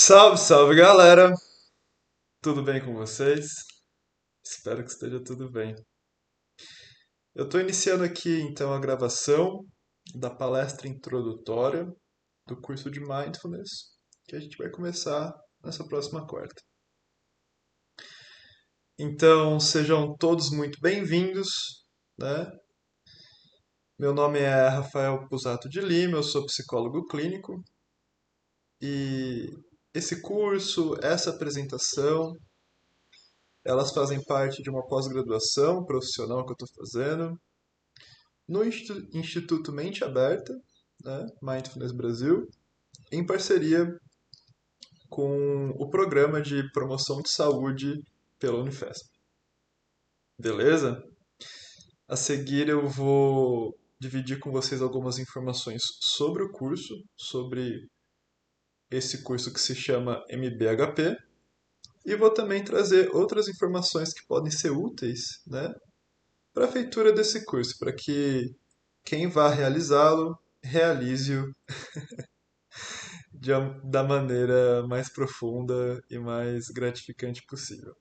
Salve, salve galera! Tudo bem com vocês? Espero que esteja tudo bem. Eu estou iniciando aqui então a gravação da palestra introdutória do curso de Mindfulness que a gente vai começar nessa próxima quarta. Então sejam todos muito bem-vindos, né? Meu nome é Rafael Pusato de Lima, eu sou psicólogo clínico e esse curso, essa apresentação elas fazem parte de uma pós-graduação profissional que eu estou fazendo no Instituto Mente Aberta, né, Mindfulness Brasil, em parceria com o Programa de Promoção de Saúde pela Unifesp. Beleza? A seguir eu vou dividir com vocês algumas informações sobre o curso, sobre esse curso que se chama MBHP, e vou também trazer outras informações que podem ser úteis, né, para a feitura desse curso, para que quem vá realizá-lo, realize-o da maneira mais profunda e mais gratificante possível.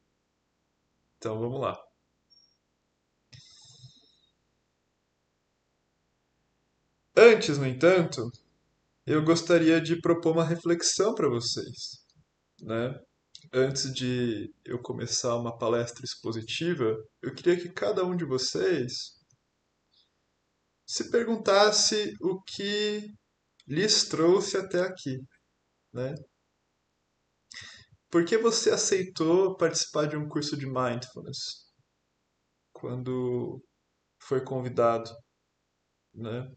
Então vamos lá. Antes, no entanto, eu gostaria de propor uma reflexão para vocês, né? Antes de eu começar uma palestra expositiva, eu queria que cada um de vocês se perguntasse o que lhes trouxe até aqui, né? Por que você aceitou participar de um curso de mindfulness quando foi convidado, né?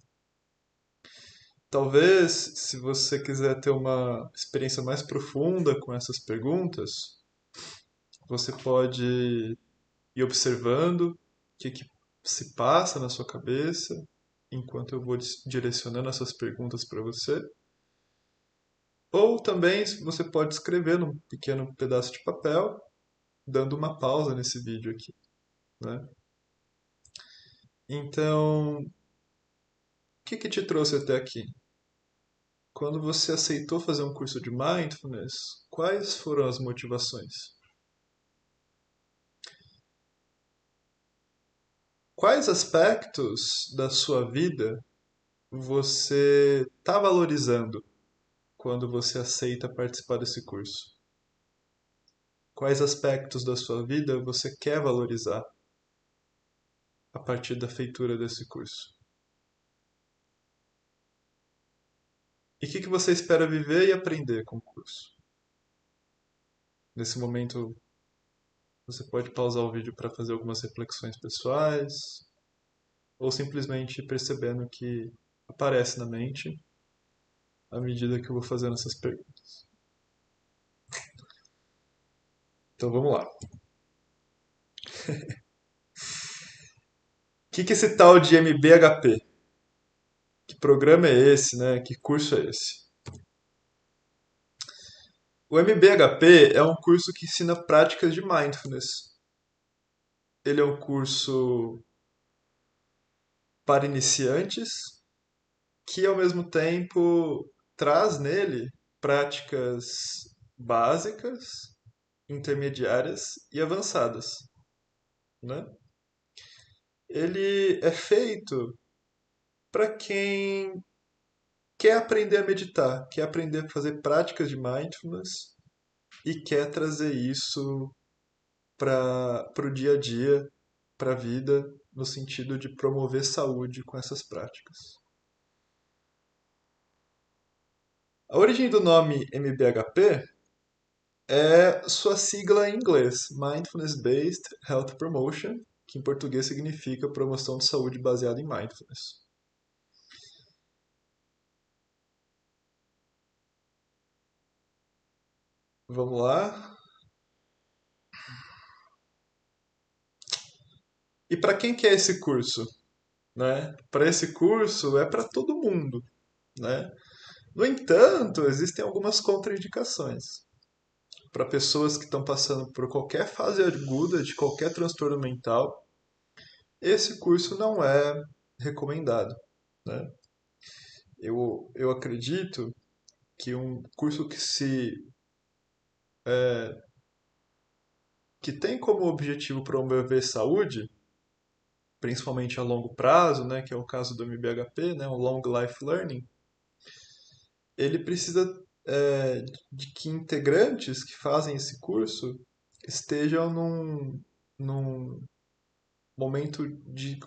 Talvez, se você quiser ter uma experiência mais profunda com essas perguntas, você pode ir observando o que se passa na sua cabeça enquanto eu vou direcionando essas perguntas para você. Ou também você pode escrever num pequeno pedaço de papel, dando uma pausa nesse vídeo aqui, né? Então, o que te trouxe até aqui? Quando você aceitou fazer um curso de mindfulness, quais foram as motivações? Quais aspectos da sua vida você está valorizando quando você aceita participar desse curso? Quais aspectos da sua vida você quer valorizar a partir da feitura desse curso? E o que você espera viver e aprender com o curso? Nesse momento, você pode pausar o vídeo para fazer algumas reflexões pessoais, ou simplesmente ir percebendo que aparece na mente à medida que eu vou fazendo essas perguntas. Então vamos lá. O que é esse tal de MBHP? Que programa é esse, né? Que curso é esse? O MBHP é um curso que ensina práticas de mindfulness. Ele é um curso para iniciantes que, ao mesmo tempo, traz nele práticas básicas, intermediárias e avançadas, né? Ele é feito para quem quer aprender a meditar, quer aprender a fazer práticas de mindfulness e quer trazer isso para o dia a dia, para a vida, no sentido de promover saúde com essas práticas. A origem do nome MBHP é sua sigla em inglês, Mindfulness Based Health Promotion, que em português significa promoção de saúde baseada em mindfulness. Vamos lá. E para quem que é esse curso? Né? Para esse curso é para todo mundo, né? No entanto, existem algumas contraindicações. Para pessoas que estão passando por qualquer fase aguda de qualquer transtorno mental, esse curso não é recomendado, né? Eu acredito que um curso que se que tem como objetivo promover saúde, principalmente a longo prazo, né, que é o caso do MBHP, né, o Long Life Learning, ele precisa de que integrantes que fazem esse curso estejam num momento de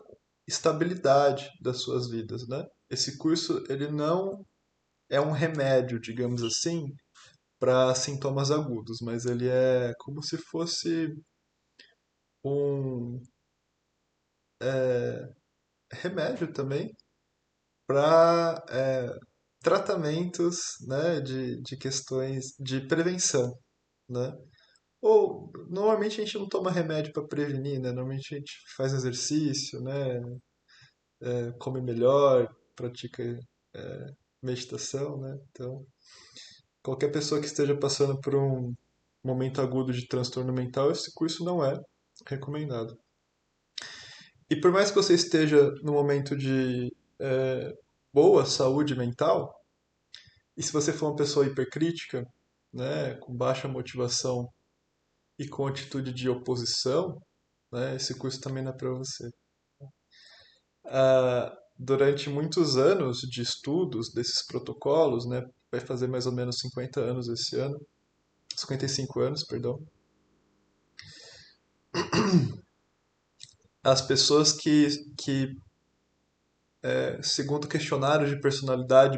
estabilidade das suas vidas, né? Esse curso ele não é um remédio, digamos assim, para sintomas agudos, mas ele é como se fosse um remédio também para tratamentos, né, de questões de prevenção, né? Ou normalmente a gente não toma remédio para prevenir, né? Normalmente a gente faz exercício, né? Come melhor, pratica meditação, né? Então, qualquer pessoa que esteja passando por um momento agudo de transtorno mental, esse curso não é recomendado. E por mais que você esteja no momento de boa saúde mental, e se você for uma pessoa hipercrítica, né, com baixa motivação e com atitude de oposição, né, esse curso também não é para você. Durante muitos anos de estudos desses protocolos, né, vai fazer mais ou menos 50 anos esse ano, 55 anos, perdão, as pessoas que segundo questionários de personalidade,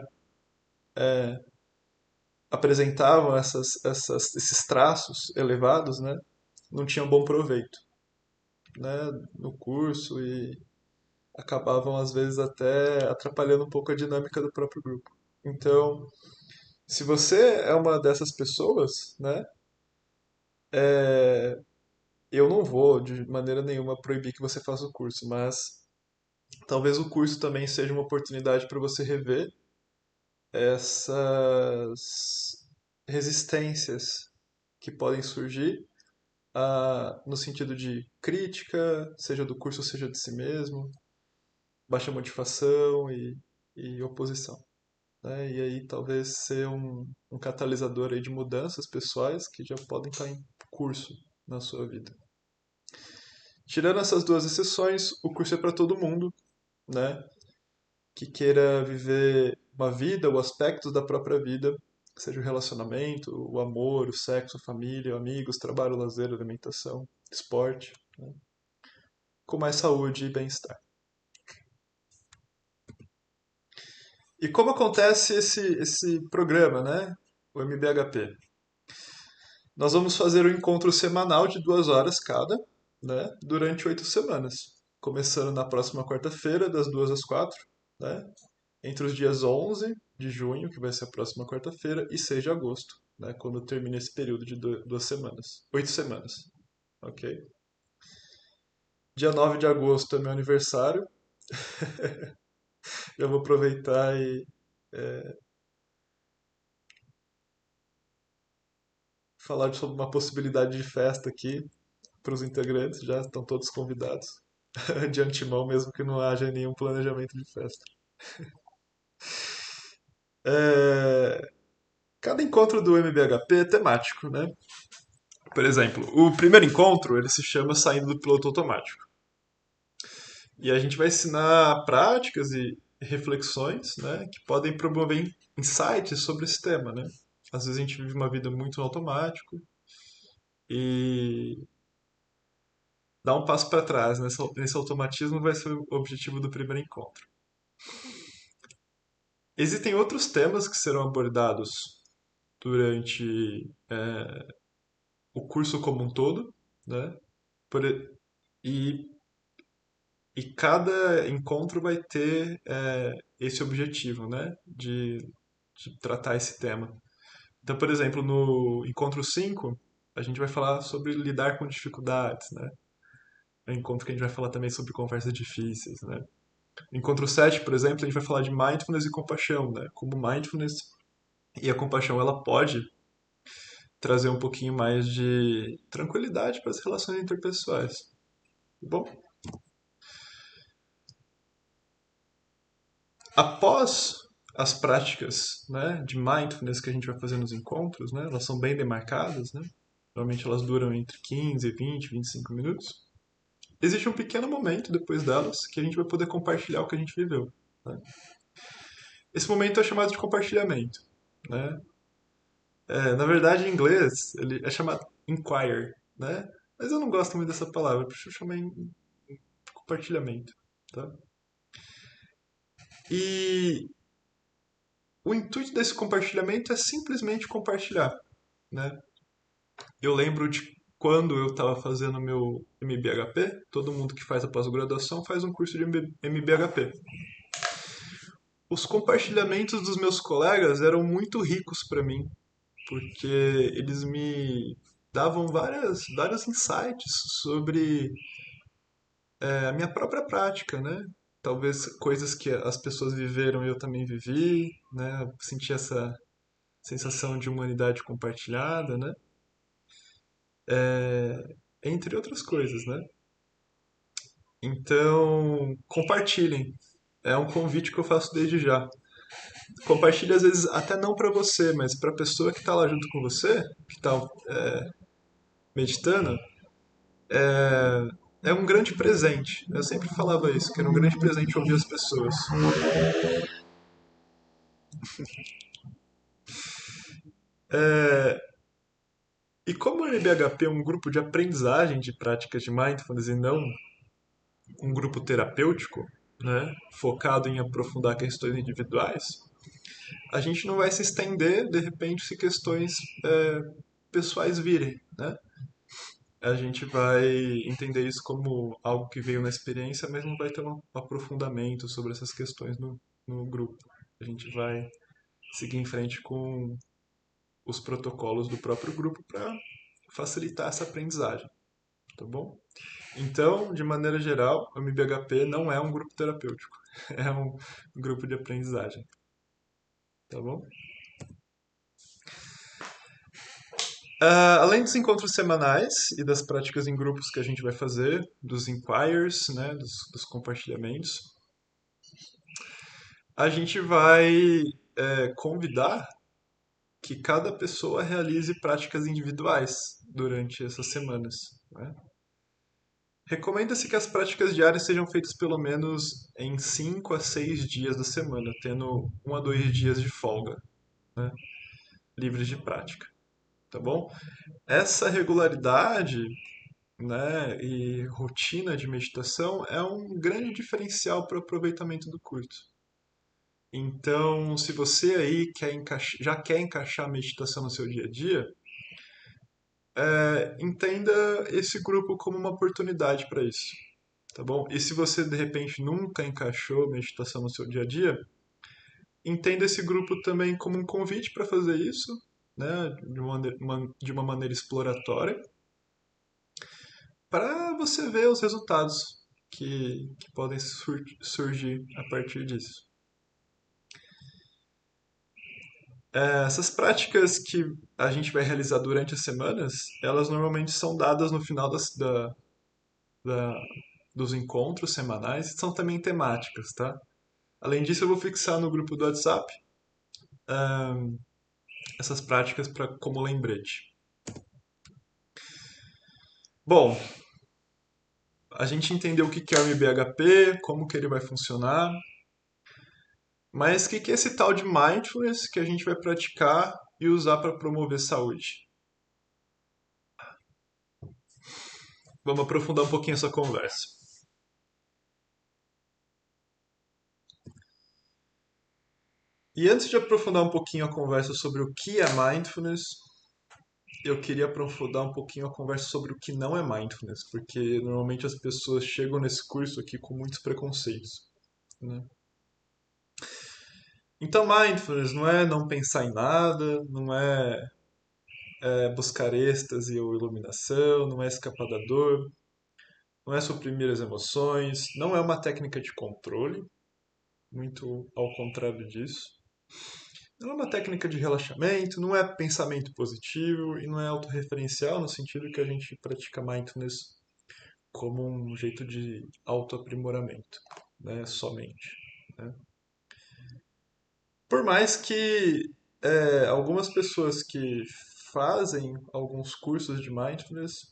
apresentavam esses traços elevados, né, não tinham bom proveito, né, no curso e acabavam às vezes até atrapalhando um pouco a dinâmica do próprio grupo. Então, se você é uma dessas pessoas, né, eu não vou de maneira nenhuma proibir que você faça o curso, mas talvez o curso também seja uma oportunidade para você rever essas resistências que podem surgir no sentido de crítica, seja do curso, seja de si mesmo, baixa motivação e oposição. Né? E aí talvez ser um catalisador aí de mudanças pessoais que já podem estar em curso na sua vida. Tirando essas duas exceções, o curso é para todo mundo, né? Que queira viver uma vida ou aspectos da própria vida, seja o relacionamento, o amor, o sexo, a família, amigos, trabalho, lazer, alimentação, esporte, né? Com mais saúde e bem-estar. E como acontece esse programa, né? O MBHP? Nós vamos fazer um encontro semanal de 2 horas cada, né? Durante 8 semanas. Começando na próxima quarta-feira, das 2 às 4, né? Entre os dias 11 de junho, que vai ser a próxima quarta-feira, e 6 de agosto, né? Quando termina esse período de 2 semanas. 8 semanas, ok? Dia 9 de agosto é meu aniversário. Eu vou aproveitar e falar sobre uma possibilidade de festa aqui para os integrantes, já estão todos convidados de antemão, mesmo que não haja nenhum planejamento de festa. É, cada encontro do MBHP é temático, né? Por exemplo, o primeiro encontro ele se chama Saindo do Piloto Automático. E a gente vai ensinar práticas e reflexões, né, que podem promover insights sobre esse tema, né? Às vezes a gente vive uma vida muito no automático e dar um passo para trás nesse automatismo vai ser o objetivo do primeiro encontro. Existem outros temas que serão abordados durante o curso como um todo, né? Por, e, e cada encontro vai ter esse objetivo, né? De tratar esse tema. Então, por exemplo, no encontro 5 a gente vai falar sobre lidar com dificuldades, né? É um encontro que a gente vai falar também sobre conversas difíceis, né? No encontro 7 por exemplo, a gente vai falar de mindfulness e compaixão, né? Como mindfulness e a compaixão, ela pode trazer um pouquinho mais de tranquilidade para as relações interpessoais. Bom, após as práticas, né, de mindfulness que a gente vai fazer nos encontros, né, elas são bem demarcadas, né? Normalmente elas duram entre 15, 20, 25 minutos. Existe um pequeno momento depois delas que a gente vai poder compartilhar o que a gente viveu, né? Esse momento é chamado de compartilhamento, né? Na verdade, em inglês, ele é chamado inquire, né? Mas eu não gosto muito dessa palavra, eu prefiro chamar em compartilhamento, tá? E o intuito desse compartilhamento é simplesmente compartilhar, né? Eu lembro de quando eu estava fazendo meu MBHP, todo mundo que faz a pós-graduação faz um curso de MBHP. Os compartilhamentos dos meus colegas eram muito ricos para mim, porque eles me davam vários insights sobre a minha própria prática, né? Talvez coisas que as pessoas viveram e eu também vivi, né? Senti essa sensação de humanidade compartilhada, né? Entre outras coisas, né? Então, compartilhem. É um convite que eu faço desde já. Compartilhe às vezes até não para você, mas para a pessoa que está lá junto com você, que está meditando, é um grande presente. Eu sempre falava isso, que era um grande presente ouvir as pessoas. E como o MBHP é um grupo de aprendizagem de práticas de mindfulness e não um grupo terapêutico, né, focado em aprofundar questões individuais, a gente não vai se estender, de repente, se questões pessoais virem, né? A gente vai entender isso como algo que veio na experiência, mas não vai ter um aprofundamento sobre essas questões no grupo. A gente vai seguir em frente com os protocolos do próprio grupo para facilitar essa aprendizagem, tá bom? Então, de maneira geral, o MBHP não é um grupo terapêutico, é um grupo de aprendizagem, tá bom? Além dos encontros semanais e das práticas em grupos que a gente vai fazer, dos inquires, né, dos compartilhamentos, a gente vai convidar que cada pessoa realize práticas individuais durante essas semanas, né? Recomenda-se que as práticas diárias sejam feitas pelo menos em 5 a 6 dias da semana, tendo 1 a 2 dias de folga, né, livres de prática, tá bom? Essa regularidade, né, e rotina de meditação é um grande diferencial para o aproveitamento do curso. Então, se você aí já quer encaixar a meditação no seu dia a dia, entenda esse grupo como uma oportunidade para isso, tá bom? E se você de repente nunca encaixou meditação no seu dia a dia, entenda esse grupo também como um convite para fazer isso, né, de uma maneira exploratória, para você ver os resultados que podem surgir a partir disso. Essas práticas que a gente vai realizar durante as semanas, elas normalmente são dadas no final da- dos encontros semanais e são também temáticas, tá? Além disso, eu vou fixar no grupo do WhatsApp essas práticas como lembrete. Bom, a gente entendeu o que é o MBHP, como que ele vai funcionar, mas o que é esse tal de mindfulness que a gente vai praticar e usar para promover saúde? Vamos aprofundar um pouquinho essa conversa. E antes de aprofundar um pouquinho a conversa sobre o que é mindfulness, eu queria aprofundar um pouquinho a conversa sobre o que não é mindfulness, porque normalmente as pessoas chegam nesse curso aqui com muitos preconceitos, né? Então, mindfulness não é não pensar em nada, não é buscar êxtase ou iluminação, não é escapar da dor, não é suprimir as emoções, não é uma técnica de controle, muito ao contrário disso. Não é uma técnica de relaxamento, não é pensamento positivo e não é autorreferencial no sentido que a gente pratica mindfulness como um jeito de autoaprimoramento, né, somente, né? Por mais que algumas pessoas que fazem alguns cursos de mindfulness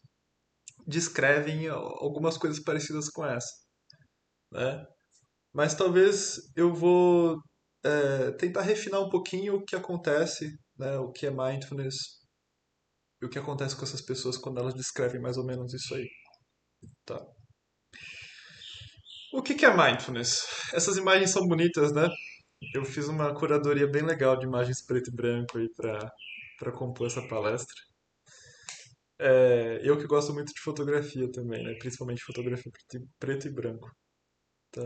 descrevem algumas coisas parecidas com essa, né? Mas talvez eu vou tentar refinar um pouquinho o que acontece, né? O que é mindfulness e o que acontece com essas pessoas quando elas descrevem mais ou menos isso aí, tá? O que é mindfulness? Essas imagens são bonitas, né? Eu fiz uma curadoria bem legal de imagens preto e branco aí para compor essa palestra. Eu que gosto muito de fotografia também, né? Principalmente fotografia preto e branco, tá?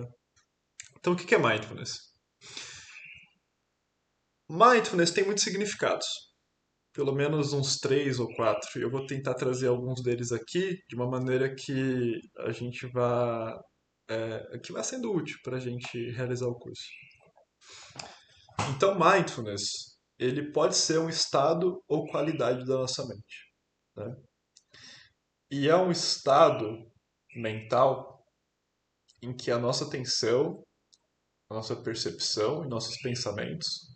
Então, o que é mindfulness? Mindfulness tem muitos significados, pelo menos uns três ou quatro. Eu vou tentar trazer alguns deles aqui de uma maneira que a gente que vá sendo útil para a gente realizar o curso. Então, mindfulness, ele pode ser um estado ou qualidade da nossa mente, né? E é um estado mental em que a nossa atenção, a nossa percepção e nossos pensamentos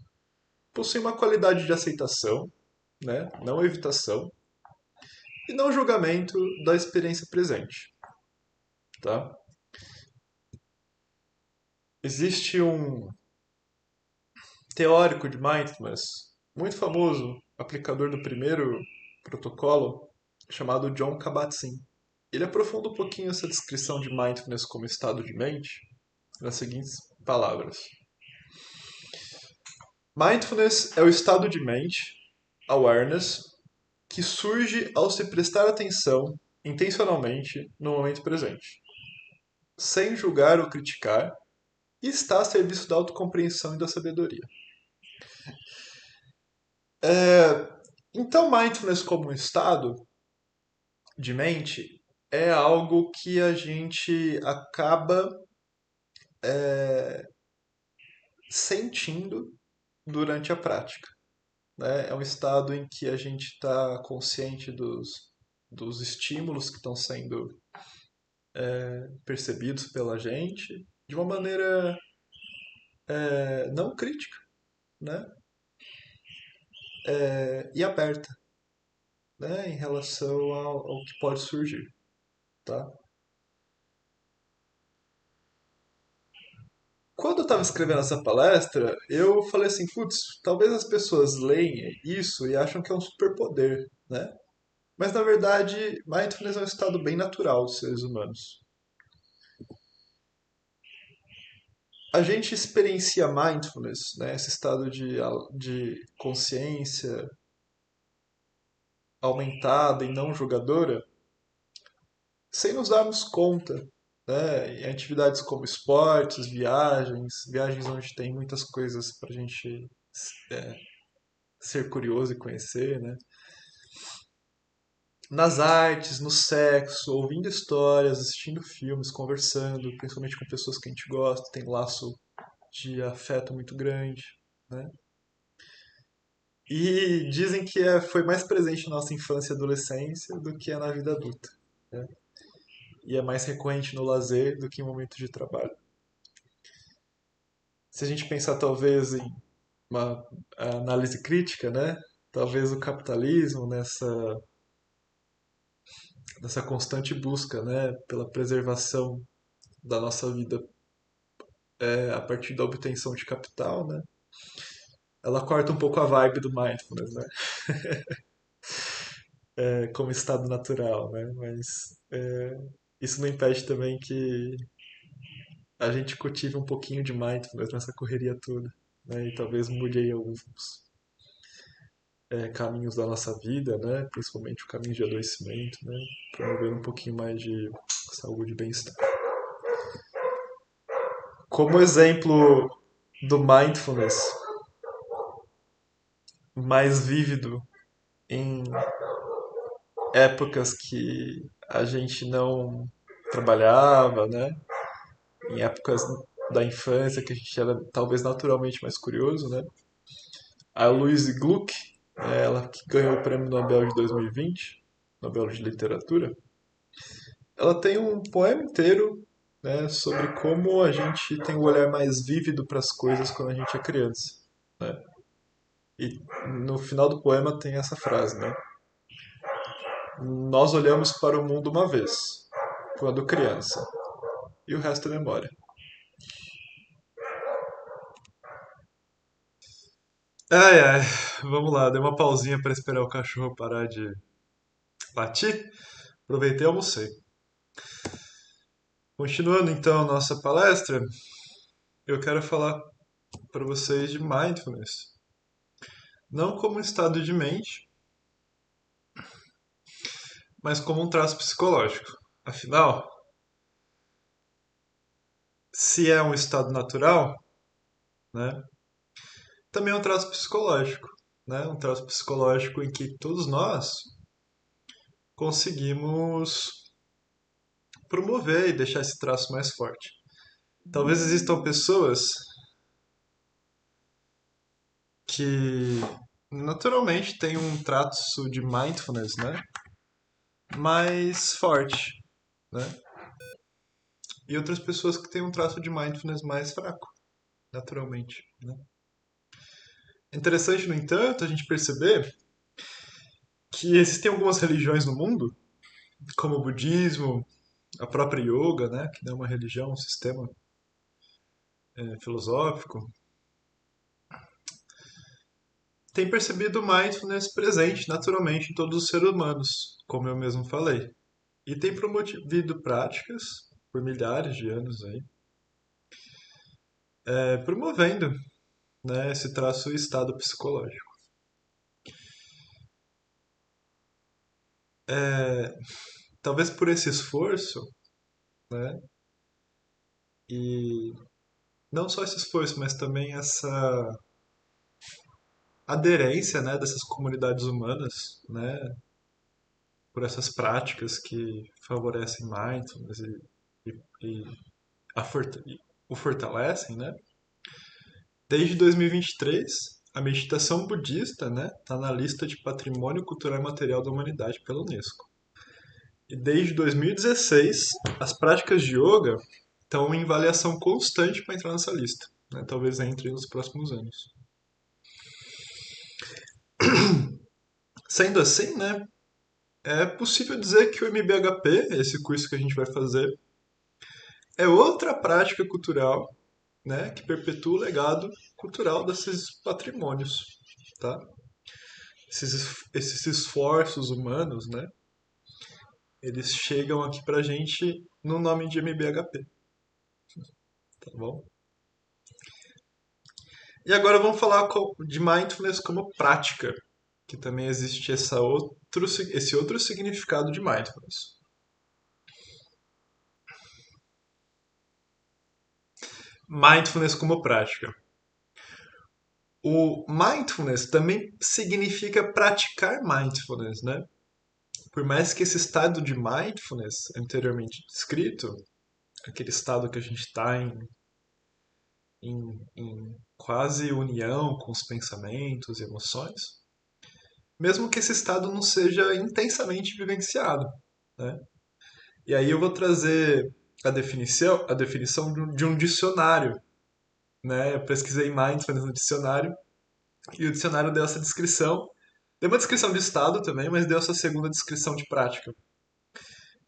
possuem uma qualidade de aceitação, né? Não evitação, e não julgamento da experiência presente, tá? Existe um teórico de mindfulness muito famoso, aplicador do primeiro protocolo, chamado John Kabat-Zinn. Ele aprofunda um pouquinho essa descrição de mindfulness como estado de mente nas seguintes palavras: Mindfulness é o estado de mente, awareness, que surge ao se prestar atenção intencionalmente no momento presente, sem julgar ou criticar, e está a serviço da autocompreensão e da sabedoria. Então, mindfulness como um estado de mente é algo que a gente acaba sentindo durante a prática, né? É um estado em que a gente está consciente dos estímulos que estão sendo percebidos pela gente de uma maneira não crítica, né? E aberta, né? Em relação ao que pode surgir, tá? Quando eu estava escrevendo essa palestra, eu falei assim, putz, talvez as pessoas leem isso e acham que é um superpoder, né? Mas na verdade, mindfulness é um estado bem natural dos seres humanos. A gente experiencia mindfulness, né, esse estado de consciência aumentada e não julgadora, sem nos darmos conta, né, em atividades como esportes, viagens onde tem muitas coisas para a gente é, ser curioso e conhecer, né? Nas artes, no sexo, ouvindo histórias, assistindo filmes, conversando, principalmente com pessoas que a gente gosta, tem um laço de afeto muito grande, né? E dizem que foi mais presente na nossa infância e adolescência do que é na vida adulta, né? E é mais recorrente no lazer do que em momentos de trabalho. Se a gente pensar talvez em uma análise crítica, né? Talvez o capitalismo nessa constante busca, né, pela preservação da nossa vida a partir da obtenção de capital, né? Ela corta um pouco a vibe do mindfulness, né? Como estado natural, né? Mas isso não impede também que a gente cultive um pouquinho de mindfulness nessa correria toda, né? E talvez mude aí alguns caminhos da nossa vida, né? Principalmente o caminho de adoecimento, né? Promover um pouquinho mais de saúde e bem-estar. Como exemplo do mindfulness mais vívido em épocas que a gente não trabalhava, né? Em épocas da infância que a gente era talvez naturalmente mais curioso, né? A Louise Gluck, ela que ganhou o prêmio Nobel de 2020, Nobel de Literatura, ela tem um poema inteiro, né, sobre como a gente tem um olhar mais vívido para as coisas quando a gente é criança, né? E no final do poema tem essa frase, né? Nós olhamos para o mundo uma vez, quando criança, e o resto é memória. Ai, ai, vamos lá, dei uma pausinha para esperar o cachorro parar de latir. Aproveitei e almocei. Continuando então a nossa palestra, eu quero falar para vocês de mindfulness. Não como um estado de mente, mas como um traço psicológico. Afinal, se é um estado natural, né, também é um traço psicológico, né, um traço psicológico em que todos nós conseguimos promover e deixar esse traço mais forte. Talvez existam pessoas que naturalmente têm um traço de mindfulness, né, mais forte, né, e outras pessoas que têm um traço de mindfulness mais fraco, naturalmente, né. É interessante, no entanto, a gente perceber que existem algumas religiões no mundo, como o budismo, a própria yoga, né, que não é uma religião, um sistema filosófico, tem percebido o mindfulness presente naturalmente em todos os seres humanos, como eu mesmo falei, e tem promovido práticas por milhares de anos aí, promovendo, né, esse traço e estado psicológico. É, talvez por esse esforço, né, e não só esse esforço, mas também essa aderência, né, dessas comunidades humanas, né, por essas práticas que favorecem mindfulness e e o fortalecem, né? Desde 2023, a meditação budista, né, está na lista de Patrimônio Cultural e Material da Humanidade pela Unesco. E desde 2016, as práticas de yoga estão em avaliação constante para entrar nessa lista, né? Talvez entre nos próximos anos. Sendo assim, né, é possível dizer que o MBHP, esse curso que a gente vai fazer, é outra prática cultural, né, que perpetua o legado cultural desses patrimônios, tá? Esses esforços humanos, né, eles chegam aqui pra gente no nome de MBHP, tá bom? E agora vamos falar de mindfulness como prática, que também existe esse outro significado de mindfulness. Mindfulness como prática. O mindfulness também significa praticar mindfulness, né? Por mais que esse estado de mindfulness anteriormente descrito, aquele estado que a gente está em quase união com os pensamentos e emoções, mesmo que esse estado não seja intensamente vivenciado, né? E aí eu vou trazer a definição de um dicionário, né? Eu pesquisei mindfulness no dicionário e o dicionário deu essa descrição. Deu uma descrição de estado também, mas deu essa segunda descrição de prática.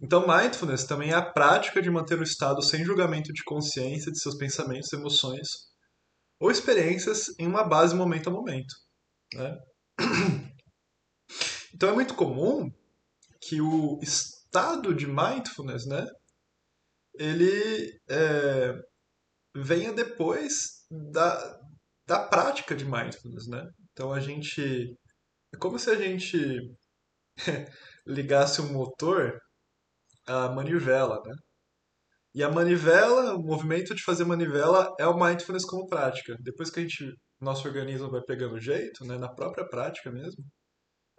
Então, mindfulness também é a prática de manter o estado sem julgamento de consciência de seus pensamentos, emoções ou experiências em uma base momento a momento, né? Então é muito comum que o estado de mindfulness, né, ele venha depois da prática de mindfulness, né? Então é como se a gente ligasse um motor à manivela, né? E a manivela, o movimento de fazer manivela é o mindfulness como prática. Depois que nosso organismo vai pegando jeito, né, na própria prática mesmo,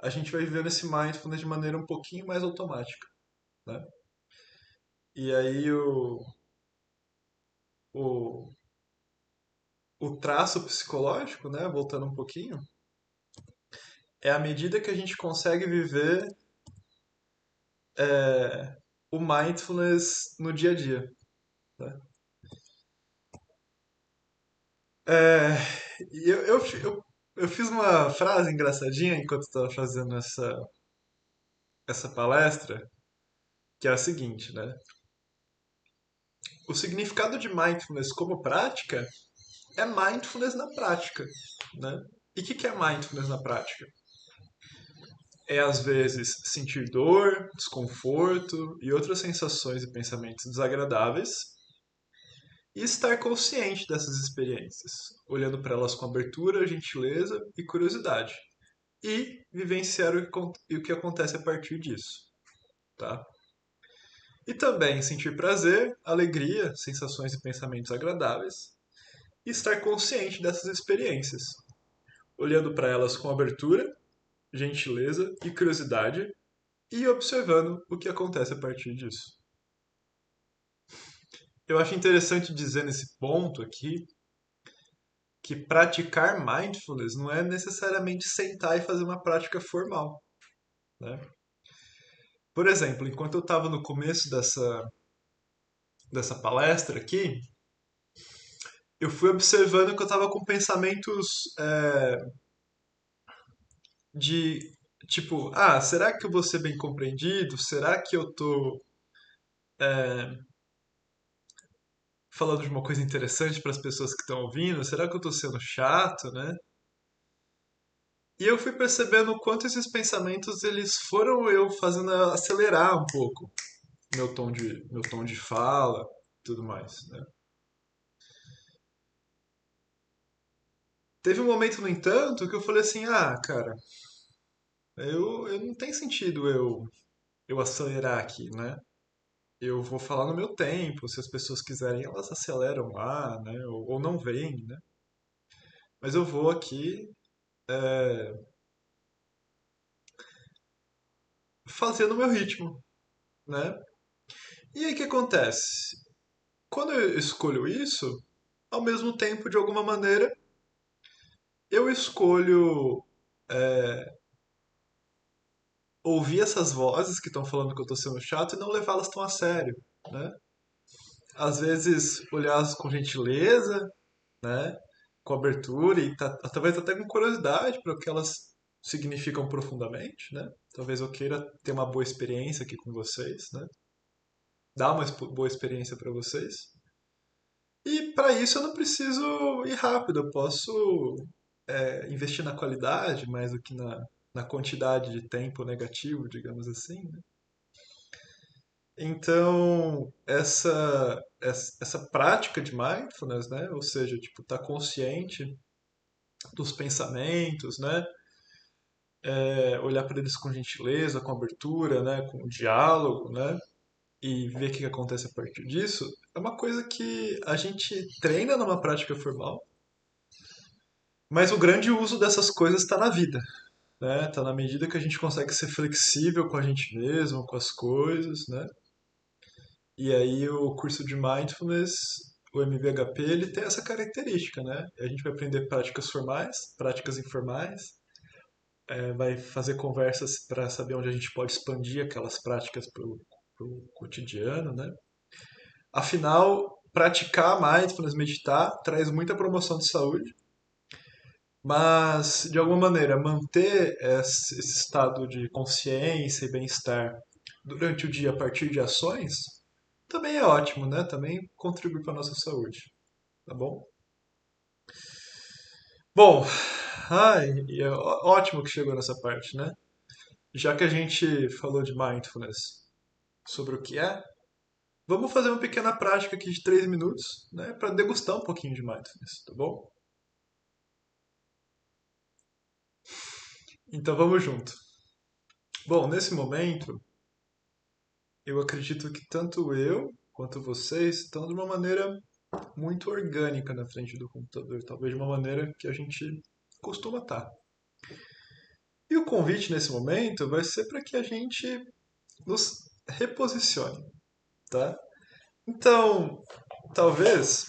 a gente vai vivendo esse mindfulness de maneira um pouquinho mais automática, né? E aí o, o traço psicológico, né, voltando um pouquinho, é à medida que a gente consegue viver o mindfulness no dia a dia, né? É, e eu Eu fiz uma frase engraçadinha enquanto estava fazendo essa palestra, que é a seguinte, né? O significado de mindfulness como prática é mindfulness na prática, né? E o que é mindfulness na prática? É às vezes sentir dor, desconforto e outras sensações e pensamentos desagradáveis e estar consciente dessas experiências, olhando para elas com abertura, gentileza e curiosidade, e vivenciar o que acontece a partir disso, tá? E também sentir prazer, alegria, sensações e pensamentos agradáveis, e estar consciente dessas experiências, olhando para elas com abertura, gentileza e curiosidade, e observando o que acontece a partir disso. Eu acho interessante dizer nesse ponto aqui que praticar mindfulness não é necessariamente sentar e fazer uma prática formal, né? Por exemplo, enquanto eu estava no começo dessa palestra aqui, eu fui observando que eu estava com pensamentos de tipo, será que eu vou ser bem compreendido? Será que eu tô falando de uma coisa interessante para as pessoas que estão ouvindo? Será que eu tô sendo chato, né? E eu fui percebendo o quanto esses pensamentos eles foram eu fazendo acelerar um pouco meu tom de fala, tudo mais, né? Teve um momento, no entanto, que eu falei assim, cara, eu não tem sentido eu acelerar aqui, né? Eu vou falar no meu tempo, se as pessoas quiserem, elas aceleram lá, né? Ou não vêm, né? Mas eu vou aqui fazendo o meu ritmo, né? E aí o que acontece? Quando eu escolho isso, ao mesmo tempo, de alguma maneira, eu escolho ouvir essas vozes que estão falando que eu tô sendo chato e não levá-las tão a sério, né? Às vezes, olhar com gentileza, né? Com abertura e talvez até com curiosidade para o que elas significam profundamente, né? Talvez eu queira ter uma boa experiência aqui com vocês, né? Dar uma boa experiência para vocês. E para isso eu não preciso ir rápido, eu posso investir na qualidade mais do que na quantidade de tempo negativo, digamos assim, né? Então, essa prática de mindfulness, né? Ou seja, tipo, estar consciente dos pensamentos, né? Olhar para eles com gentileza, com abertura, né? Com diálogo, né? E ver o que acontece a partir disso, é uma coisa que a gente treina numa prática formal, mas o grande uso dessas coisas está na vida, né? Tá na medida que a gente consegue ser flexível com a gente mesmo, com as coisas, né? E aí o curso de Mindfulness, o MVHP, ele tem essa característica, né? A gente vai aprender práticas formais, práticas informais, vai fazer conversas para saber onde a gente pode expandir aquelas práticas para o cotidiano, né? Afinal, praticar mindfulness, meditar, traz muita promoção de saúde, mas de alguma maneira manter esse estado de consciência e bem-estar durante o dia a partir de ações também é ótimo, né? Também contribui para a nossa saúde, tá bom? Bom, e é ótimo que chegou nessa parte, né? Já que a gente falou de mindfulness sobre o que é, vamos fazer uma pequena prática aqui de 3 minutos, né? Para degustar um pouquinho de mindfulness, tá bom? Então vamos junto. Bom, nesse momento, eu acredito que tanto eu quanto vocês estão de uma maneira muito orgânica na frente do computador, talvez de uma maneira que a gente costuma estar. E o convite nesse momento vai ser para que a gente nos reposicione, tá? Então, talvez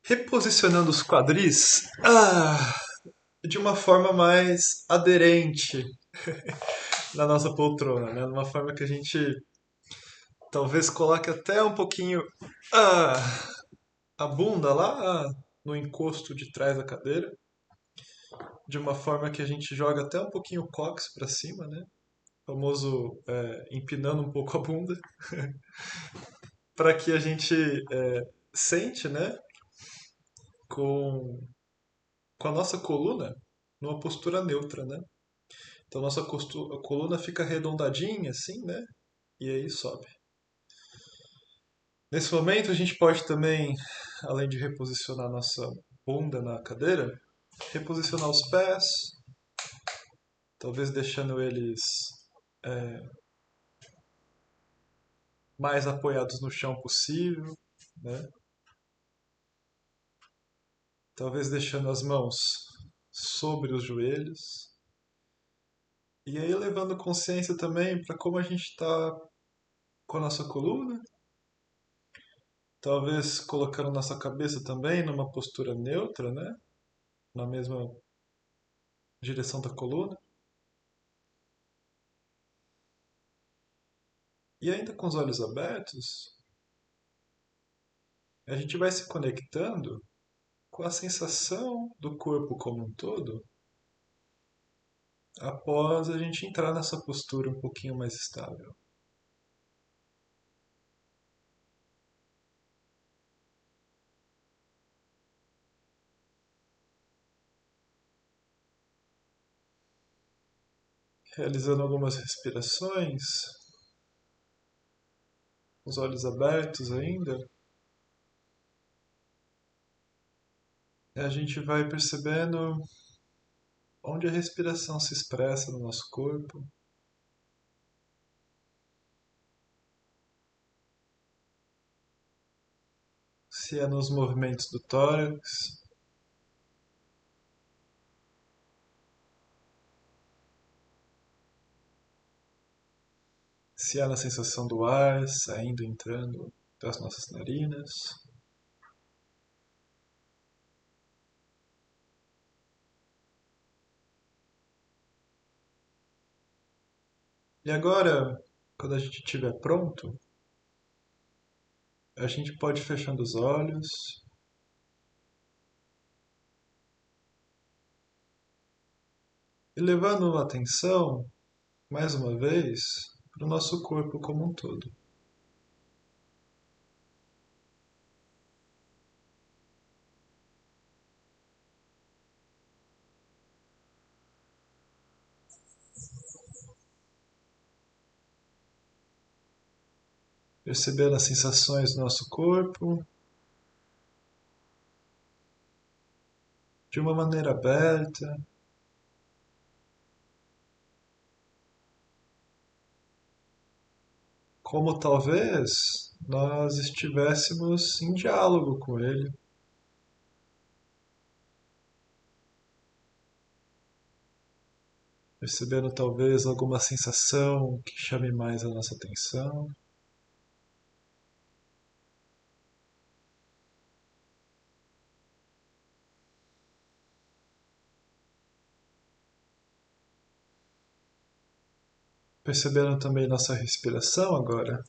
reposicionando os quadris de uma forma mais aderente na nossa poltrona, né? De uma forma que a gente talvez coloque até um pouquinho ah, a bunda lá. no encosto de trás da cadeira, de uma forma que a gente joga até um pouquinho o cóccix para cima, né? O famoso empinando um pouco a bunda, para que a gente sente, né, com, com a nossa coluna numa postura neutra, né? Então nossa coluna fica arredondadinha assim, né? E aí sobe. Nesse momento a gente pode também, além de reposicionar nossa bunda na cadeira, reposicionar os pés, talvez deixando eles mais apoiados no chão possível, né? Talvez deixando as mãos sobre os joelhos. E aí levando consciência também para como a gente está com a nossa coluna. Talvez colocando nossa cabeça também numa postura neutra, né? Na mesma direção da coluna. E ainda com os olhos abertos, a gente vai se conectando com a sensação do corpo como um todo após a gente entrar nessa postura um pouquinho mais estável. Realizando algumas respirações, os olhos abertos ainda, a gente vai percebendo onde a respiração se expressa no nosso corpo. Se é nos movimentos do tórax, se é na sensação do ar saindo e entrando das nossas narinas. E agora, quando a gente estiver pronto, a gente pode ir fechando os olhos e levando a atenção, mais uma vez, para o nosso corpo como um todo. Percebendo as sensações do nosso corpo de uma maneira aberta, como talvez nós estivéssemos em diálogo com ele. Percebendo talvez alguma sensação que chame mais a nossa atenção. Percebendo também nossa respiração agora.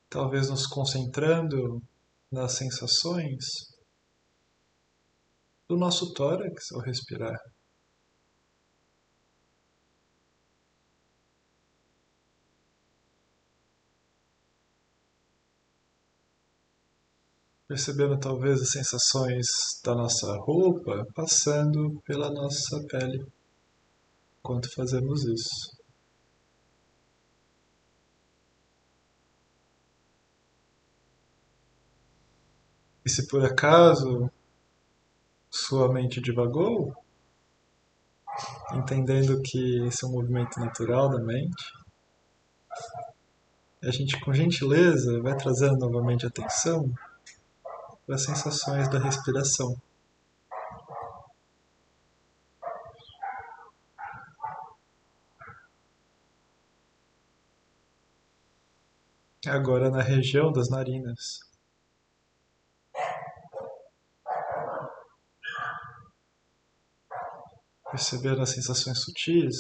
Talvez nos concentrando nas sensações do nosso tórax ao respirar. Percebendo talvez as sensações da nossa roupa passando pela nossa pele enquanto fazemos isso. E se por acaso sua mente divagou, entendendo que esse é um movimento natural da mente, a gente com gentileza vai trazendo novamente atenção para as sensações da respiração. Agora na região das narinas. Percebendo as sensações sutis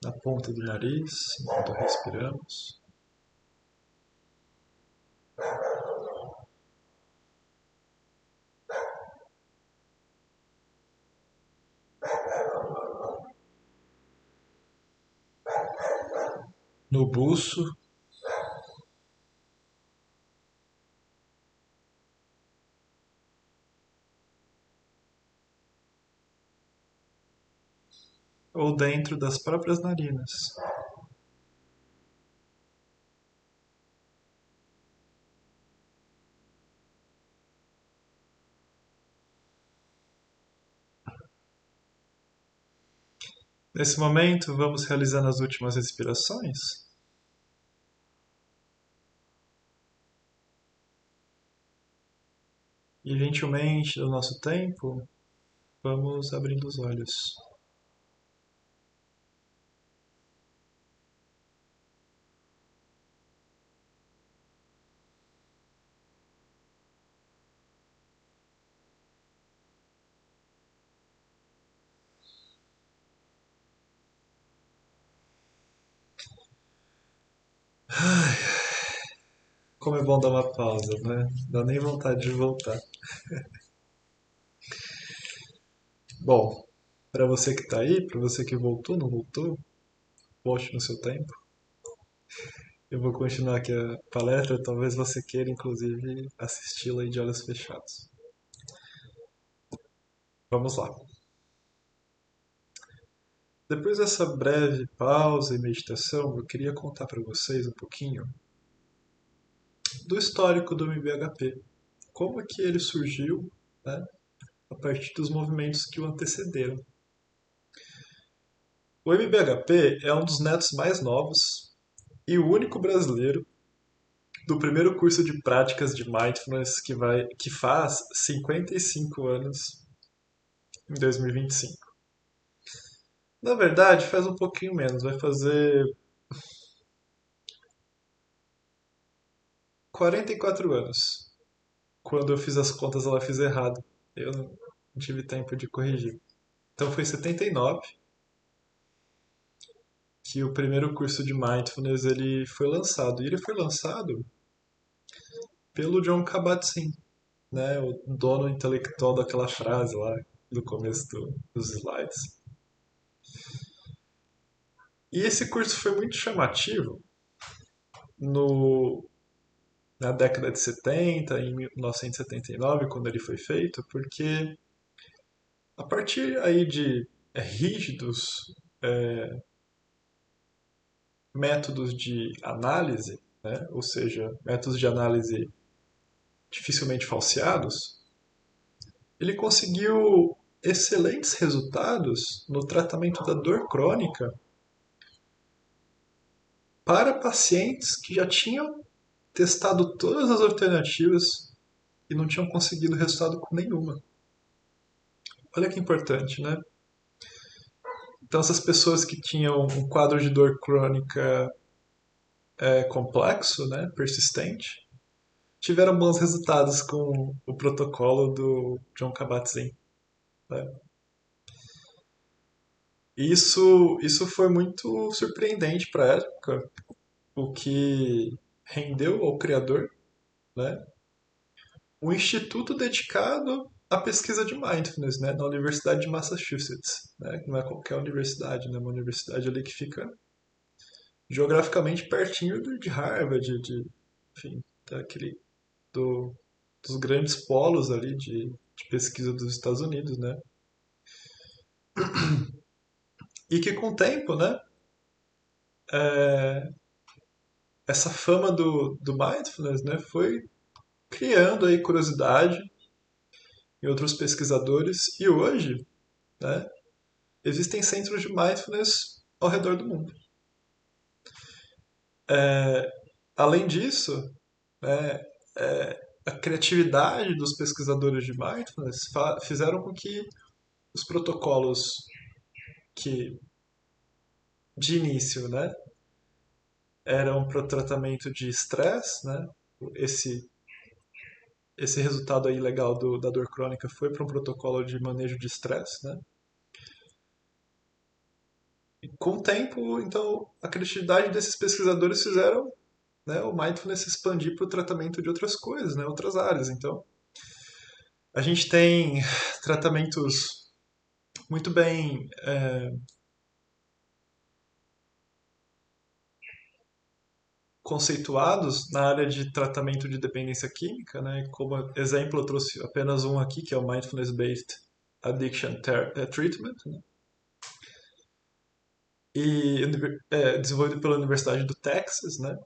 na ponta do nariz, enquanto respiramos. No buço, ou dentro das próprias narinas. Nesse momento, vamos realizando as últimas respirações. E gentilmente, no nosso tempo, vamos abrindo os olhos. Como é bom dar uma pausa, né? Dá nem vontade de voltar. Bom, para você que está aí, para você que voltou, não voltou, volte no seu tempo. Eu vou continuar aqui a palestra, talvez você queira, inclusive, assisti-la aí de olhos fechados. Vamos lá. Depois dessa breve pausa e meditação, eu queria contar para vocês um pouquinho do histórico do MBHP. Como é que ele surgiu, né, a partir dos movimentos que o antecederam. O MBHP é um dos netos mais novos e o único brasileiro do primeiro curso de práticas de Mindfulness que faz 55 anos em 2025. Na verdade, faz um pouquinho menos, vai fazer 44 anos. Quando eu fiz as contas, ela fiz errado. Eu não tive tempo de corrigir. Então foi em 79 que o primeiro curso de Mindfulness ele foi lançado. E ele foi lançado pelo John Kabat-Zinn, né, o dono intelectual daquela frase lá do começo dos slides. E esse curso foi muito chamativo no, na década de 70, em 1979, quando ele foi feito, porque a partir aí de rígidos métodos de análise, né, ou seja, métodos de análise dificilmente falseados, ele conseguiu excelentes resultados no tratamento da dor crônica para pacientes que já tinham testado todas as alternativas e não tinham conseguido resultado com nenhuma. Olha que importante, né? Então, essas pessoas que tinham um quadro de dor crônica complexo, né, persistente, tiveram bons resultados com o protocolo do John Kabat-Zinn. Né? Isso foi muito surpreendente para a época, o que rendeu ao criador, né, um instituto dedicado à pesquisa de mindfulness, né, na Universidade de Massachusetts, né, não é qualquer universidade, né, uma universidade ali que fica geograficamente pertinho de Harvard, enfim, daquele, do, dos grandes polos ali de pesquisa dos Estados Unidos, né, e que com o tempo, né, é, essa fama do mindfulness, né, foi criando aí curiosidade em outros pesquisadores e hoje, né, existem centros de mindfulness ao redor do mundo. É, além disso, né, a criatividade dos pesquisadores de mindfulness fizeram com que os protocolos que de início, né, eram para o tratamento de estresse, né, esse esse resultado aí legal da dor crônica foi para um protocolo de manejo de estresse, né? Com o tempo, então, a criatividade desses pesquisadores fizeram, né, o mindfulness expandir para o tratamento de outras coisas, né, outras áreas. Então, a gente tem tratamentos muito bem conceituados na área de tratamento de dependência química, né? Como exemplo, eu trouxe apenas um aqui, que é o Mindfulness-Based Addiction Treatment, né? E desenvolvido pela Universidade do Texas, né?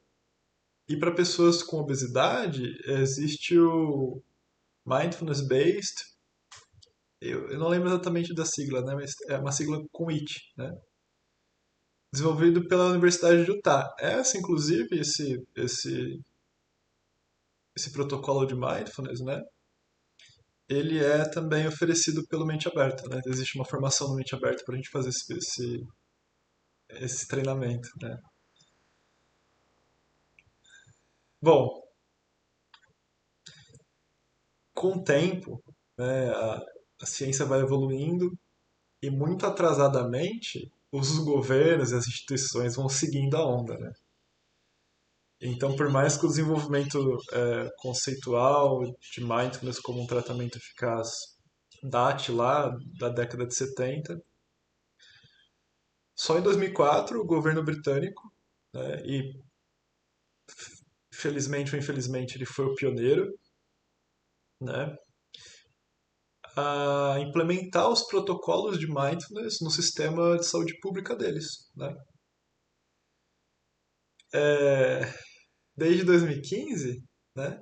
E para pessoas com obesidade, existe o Mindfulness-Based, eu não lembro exatamente da sigla, né? Mas é uma sigla com IT, né? Desenvolvido pela Universidade de Utah. Inclusive, esse protocolo de mindfulness, né? Ele é também oferecido pelo Mente Aberta, né? Existe uma formação no Mente Aberta para a gente fazer esse treinamento, né? Bom, com o tempo, né, a ciência vai evoluindo e muito atrasadamente os governos e as instituições vão seguindo a onda, né? Então, por mais que o desenvolvimento conceitual de mindfulness como um tratamento eficaz date lá da década de 70, só em 2004 o governo britânico, né, e felizmente ou infelizmente ele foi o pioneiro, né, a implementar os protocolos de mindfulness no sistema de saúde pública deles, né. É, desde 2015, né,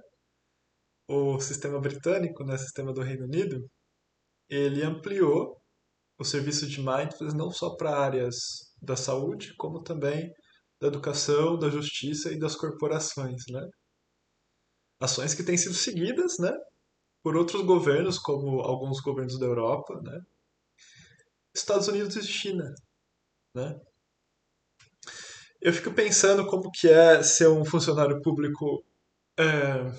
o sistema britânico, né, o sistema do Reino Unido, ele ampliou o serviço de mindfulness não só para áreas da saúde, como também da educação, da justiça e das corporações, né? Ações que têm sido seguidas, né, por outros governos, como alguns governos da Europa, né, Estados Unidos e China, né? Eu fico pensando como que é ser um funcionário público é,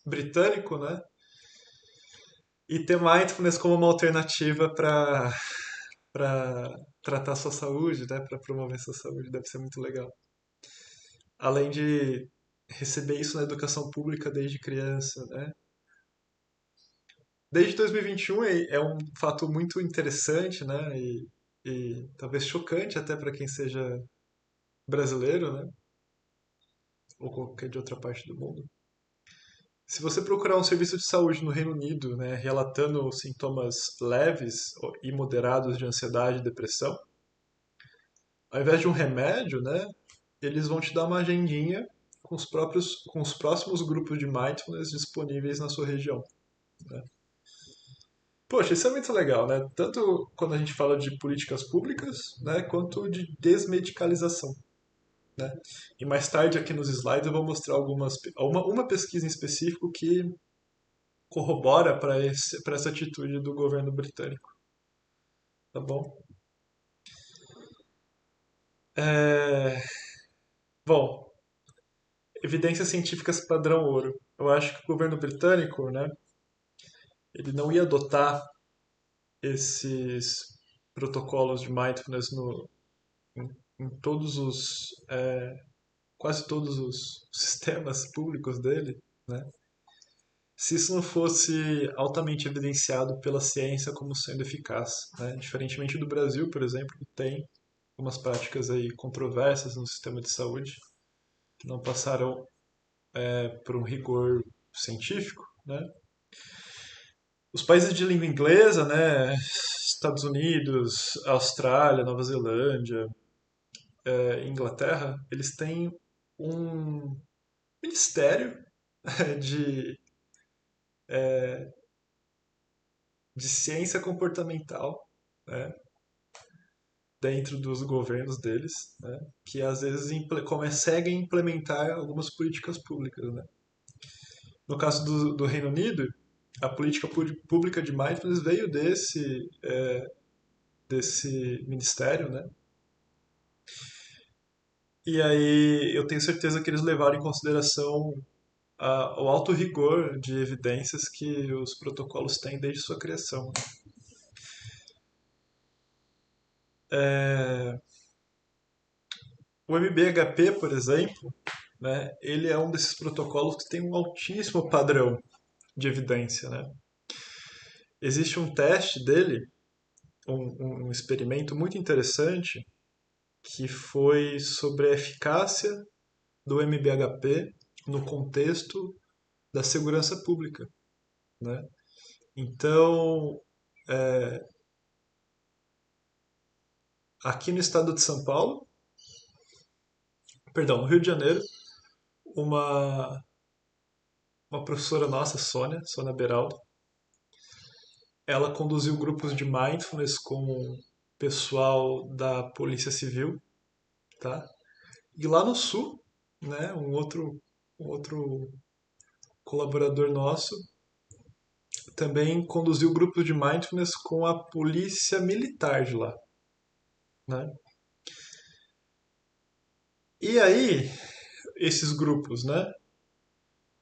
britânico, né, e ter mindfulness como uma alternativa para tratar sua saúde, né, para promover sua saúde, deve ser muito legal. Além de receber isso na educação pública desde criança, né? Desde 2021 é um fato muito interessante, né? E talvez chocante até para quem seja brasileiro, né? Ou qualquer de outra parte do mundo. Se você procurar um serviço de saúde no Reino Unido, né, relatando sintomas leves e moderados de ansiedade e depressão, ao invés de um remédio, né, eles vão te dar uma agendinha com os próximos grupos de mindfulness disponíveis na sua região, né? Poxa, isso é muito legal, né? Tanto quando a gente fala de políticas públicas, né, quanto de desmedicalização, né? E mais tarde aqui nos slides eu vou mostrar uma pesquisa em específico que corrobora para essa atitude do governo britânico, tá bom? É, bom, evidências científicas padrão ouro. Eu acho que o governo britânico, né, ele não ia adotar esses protocolos de mindfulness em, em todos quase todos os sistemas públicos dele, né? Se isso não fosse altamente evidenciado pela ciência como sendo eficaz, né? Diferentemente do Brasil, por exemplo, que tem algumas práticas aí controversas no sistema de saúde que não passaram por um rigor científico, né? Os países de língua inglesa, né? Estados Unidos, Austrália, Nova Zelândia, Inglaterra, eles têm um ministério de de ciência comportamental, né, dentro dos governos deles, né, que às vezes conseguem implementar algumas políticas públicas. Né. No caso do Reino Unido, a política pública de mindfulness veio desse ministério, né? E aí eu tenho certeza que eles levaram em consideração o alto rigor de evidências que os protocolos têm desde sua criação. É, o MBHP, por exemplo, né, ele é um desses protocolos que tem um altíssimo padrão de evidência, né? Existe um teste dele, um experimento muito interessante, que foi sobre a eficácia do MBHP no contexto da segurança pública, né? Então, aqui no estado de São Paulo, perdão, no Rio de Janeiro, uma, uma professora nossa, Sônia Beraldo, ela conduziu grupos de mindfulness com o pessoal da Polícia Civil, tá? E lá no Sul, né, um outro colaborador nosso também conduziu grupos de mindfulness com a polícia militar de lá, né? E aí, esses grupos, né,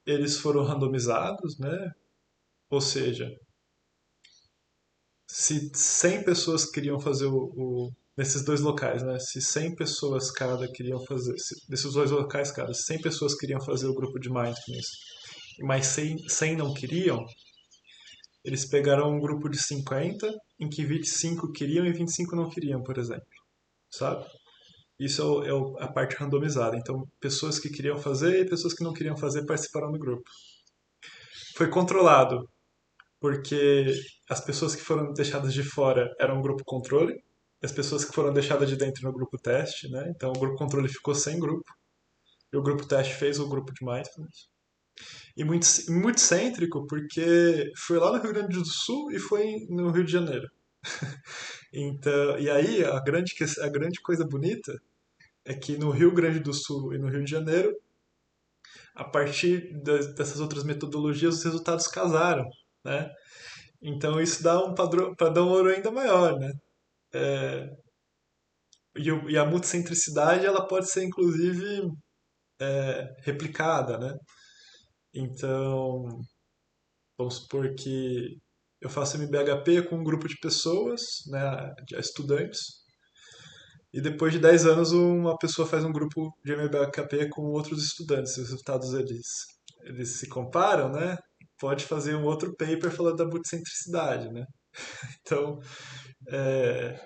eles foram randomizados, né? Ou seja, se 100 pessoas queriam fazer nesses dois locais, né? Se 100 pessoas cada queriam fazer, desses dois locais cada, se 100 pessoas queriam fazer o grupo de mindfulness, e mais 100 não queriam, eles pegaram um grupo de 50 em que 25 queriam e 25 não queriam, por exemplo, sabe? Isso a parte randomizada. Então, pessoas que queriam fazer e pessoas que não queriam fazer participaram do grupo. Foi controlado porque as pessoas que foram deixadas de fora eram o grupo controle, as pessoas que foram deixadas de dentro no grupo teste, né? Então o grupo controle ficou sem grupo, e o grupo teste fez o grupo de mindfulness. E muito cêntrico, porque foi lá no Rio Grande do Sul e foi no Rio de Janeiro. Então, e aí a grande coisa bonita é que no Rio Grande do Sul e no Rio de Janeiro, a partir dessas outras metodologias, os resultados casaram, né? Então isso dá um padrão ouro ainda maior, né? E a multicentricidade ela pode ser inclusive replicada, né? Então, vamos supor que eu faço MBHP com um grupo de pessoas, né, de estudantes, e depois de 10 anos uma pessoa faz um grupo de MBHP com outros estudantes. Os resultados eles se comparam, né? Pode fazer um outro paper falando da multicentricidade, né? Então, é,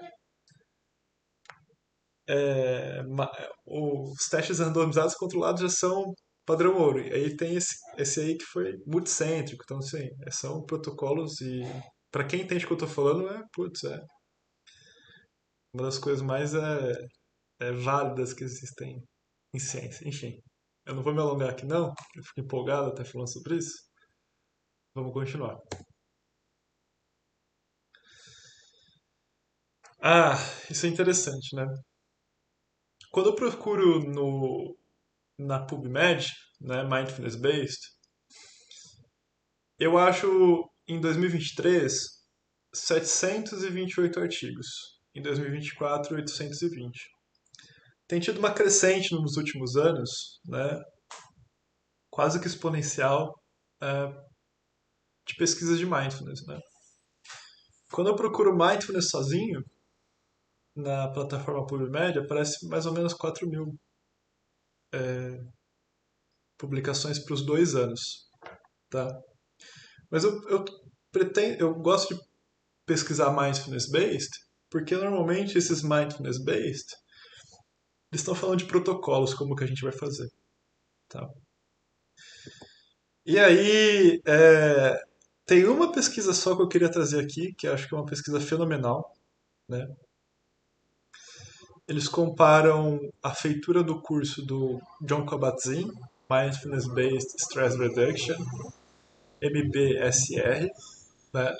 os testes randomizados controlados já são padrão ouro. E aí tem esse aí que foi multicêntrico. Então, assim, são protocolos e para quem entende o que eu tô falando, putz, é uma das coisas mais válidas que existem em ciência. Enfim, eu não vou me alongar aqui não, eu fico empolgado até falando sobre isso. Vamos continuar. Ah, isso é interessante, né? Quando eu procuro na PubMed, né, Mindfulness Based, eu acho em 2023 728 artigos. Em 2024, 820. Tem tido uma crescente nos últimos anos, né, quase que exponencial, é, de pesquisas de mindfulness. Né? Quando eu procuro mindfulness sozinho, na plataforma PubMed, aparece mais ou menos 4.000 publicações para os 2 anos. Tá? Mas eu gosto de pesquisar mindfulness-based, porque normalmente esses mindfulness-based eles estão falando de protocolos, como que a gente vai fazer. Tá? E aí, tem uma pesquisa só que eu queria trazer aqui, que eu acho que é uma pesquisa fenomenal. Né? Eles comparam a feitura do curso do John Kabat-Zinn, Mindfulness Based Stress Reduction, MBSR, né?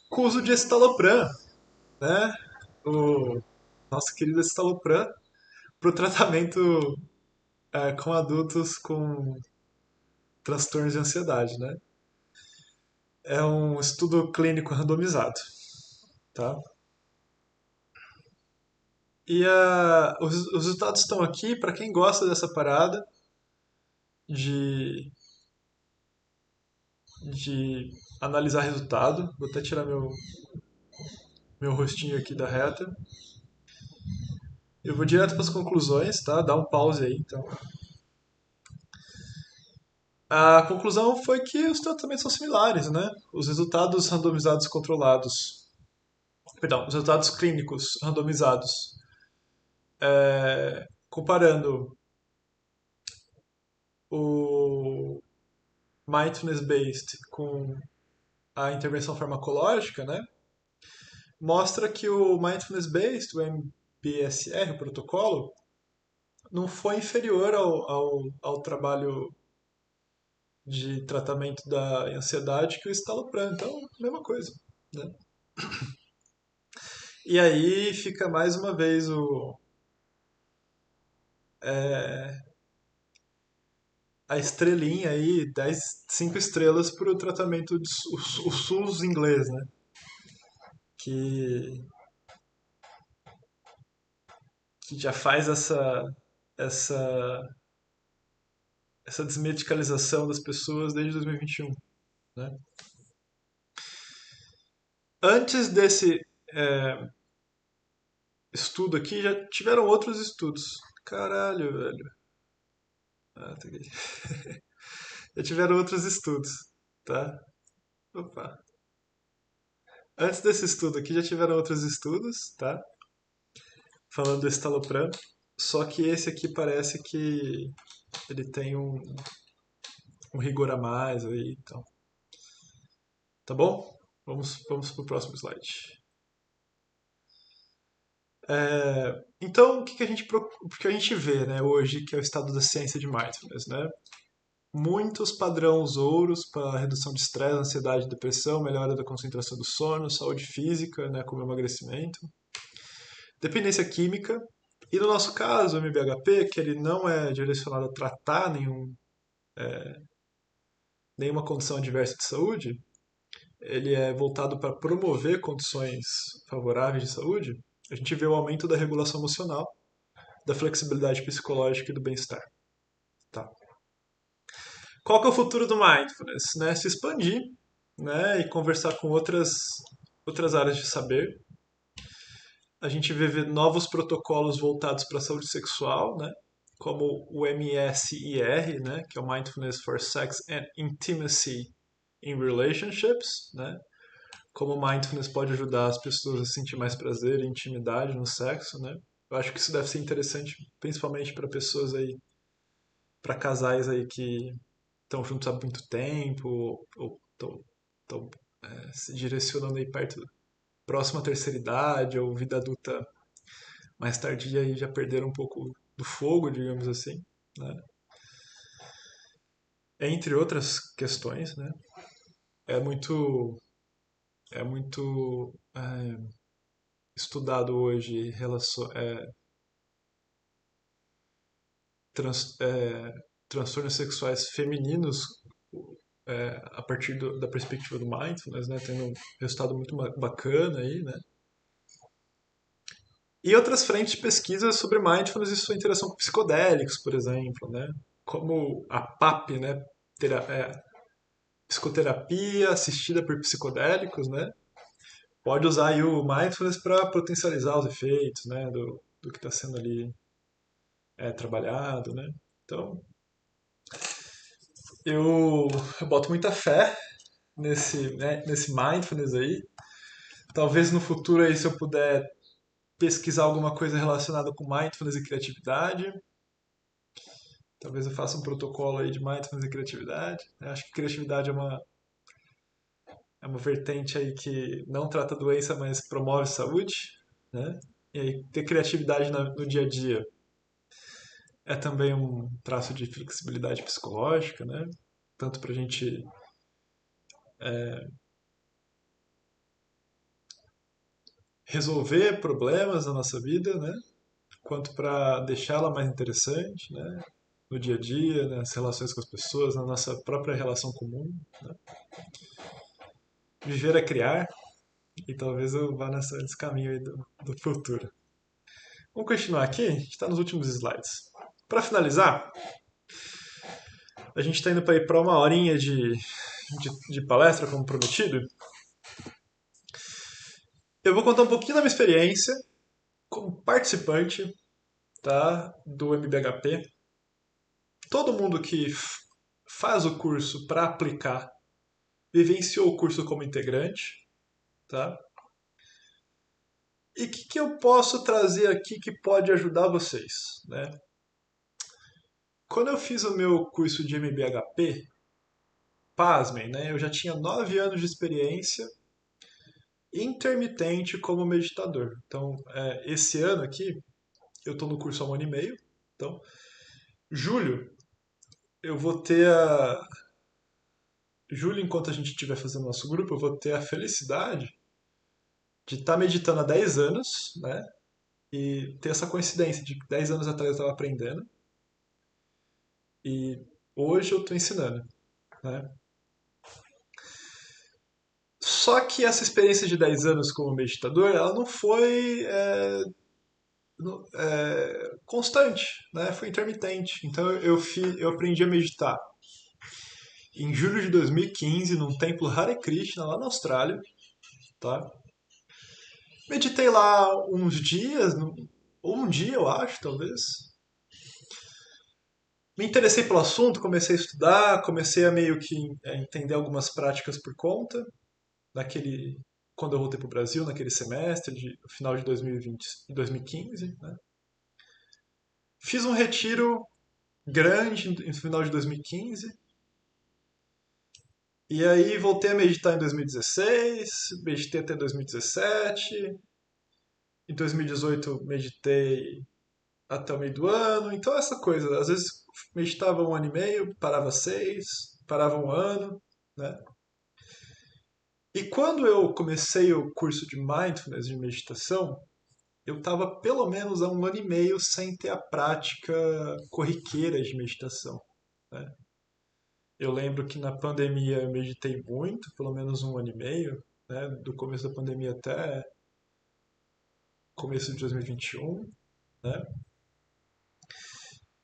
Com o uso de estalopram, né? O nosso querido estalopram, para o tratamento com adultos com transtornos de ansiedade, né? É um estudo clínico randomizado, tá? E os resultados estão aqui para quem gosta dessa parada de, de analisar resultado. Vou até tirar meu rostinho aqui da reta. Eu vou direto para as conclusões, tá? Dá um pause aí, então. A conclusão foi que os tratamentos são similares, né? Os resultados randomizados controlados, perdão, os resultados clínicos randomizados, comparando o mindfulness-based com a intervenção farmacológica, né? Mostra que o mindfulness-based, o MBSR, o protocolo, não foi inferior ao trabalho de tratamento da ansiedade que o estalopram. Então, mesma coisa, né? E aí fica mais uma vez a estrelinha aí, 5 estrelas para o tratamento o SUS inglês, né? Que, que já faz essa, essa desmedicalização das pessoas desde 2021, né? Antes desse é, estudo aqui, já tiveram outros estudos. Caralho, velho. Ah, tá aqui. Já tiveram outros estudos, tá? Opa. Antes desse estudo aqui, já tiveram outros estudos, tá? Falando do estalopram. Só que esse aqui parece que ele tem um rigor a mais aí, então. Tá bom? Vamos pro próximo slide. Então, o que a gente vê, né, hoje, que é o estado da ciência de mindfulness, né? Muitos padrões ouros para redução de estresse, ansiedade, depressão, melhora da concentração do sono, saúde física, né, como emagrecimento, dependência química. E no nosso caso, o MBHP, que ele não é direcionado a tratar nenhuma condição adversa de saúde, ele é voltado para promover condições favoráveis de saúde, a gente vê o aumento da regulação emocional, da flexibilidade psicológica e do bem-estar. Tá. Qual que é o futuro do mindfulness? Né? Se expandir, né? E conversar com outras áreas de saber. A gente vê novos protocolos voltados para a saúde sexual, né? Como o MSIR, né? Que é o Mindfulness for Sex and Intimacy in Relationships, né? Como o mindfulness pode ajudar as pessoas a sentir mais prazer e intimidade no sexo, né? Eu acho que isso deve ser interessante, principalmente para pessoas aí, para casais aí que estão juntos há muito tempo ou estão se direcionando aí perto, próximo à terceira idade ou vida adulta mais tardia e já perderam um pouco do fogo, digamos assim, né? Entre outras questões, né? É muito, é muito estudado hoje trans, é, transtornos sexuais femininos a partir da perspectiva do mindfulness, né? Tendo um resultado muito bacana aí, né? E outras frentes de pesquisa sobre mindfulness e sua interação com psicodélicos, por exemplo, né? Como a PAP, né? Psicoterapia assistida por psicodélicos, né? Pode usar aí o mindfulness para potencializar os efeitos, né? Do que está sendo ali trabalhado, né? Então, eu, eu boto muita fé nesse mindfulness aí. Talvez no futuro aí, se eu puder pesquisar alguma coisa relacionada com mindfulness e criatividade, talvez eu faça um protocolo aí de mindfulness e criatividade. Eu acho que criatividade é uma vertente aí que não trata doença, mas promove saúde, né? E aí ter criatividade no dia a dia é também um traço de flexibilidade psicológica, né? Tanto para a gente resolver problemas na nossa vida, né? Quanto para deixá-la mais interessante, né? No dia a dia, nas relações com as pessoas, na nossa própria relação comum. Né? Viver é criar, e talvez eu vá nesse caminho aí do futuro. Vamos continuar aqui, a gente está nos últimos slides. Para finalizar, a gente está indo para ir para uma horinha de palestra, como prometido. Eu vou contar um pouquinho da minha experiência como participante tá? Do MBHP. Todo mundo que faz o curso para aplicar vivenciou o curso como integrante, tá? E o que eu posso trazer aqui que pode ajudar vocês, né? Quando eu fiz o meu curso de MBHP, pasmem, né? Eu já tinha 9 anos de experiência intermitente como meditador. Então, esse ano aqui, eu estou no curso há 1 ano e meio. Então, julho, eu vou ter a. Julho, enquanto a gente estiver fazendo nosso grupo, eu vou ter a felicidade de estar meditando há 10 anos, né? E ter essa coincidência de que 10 anos atrás eu estava aprendendo e hoje eu estou ensinando, né? Só que essa experiência de 10 anos como meditador, ela não foi constante, né? Foi intermitente. Então eu aprendi a meditar em julho de 2015 num templo Hare Krishna lá na Austrália, tá? Meditei lá uns dias, ou um dia eu acho, talvez. Me interessei pelo assunto, comecei a estudar, comecei a meio que entender algumas práticas por conta, naquele quando eu voltei para o Brasil, naquele semestre de final de 2020 e 2015, né? Fiz um retiro grande no final de 2015 e aí voltei a meditar em 2016, meditei até 2017, em 2018 meditei até o meio do ano, então essa coisa, às vezes meditava 1 ano e meio, parava 6, parava 1 ano, né? E quando eu comecei o curso de mindfulness, de meditação, eu estava pelo menos há 1 ano e meio sem ter a prática corriqueira de meditação, né? Eu lembro que na pandemia eu meditei muito, pelo menos 1 ano e meio, né? Do começo da pandemia até começo de 2021, né?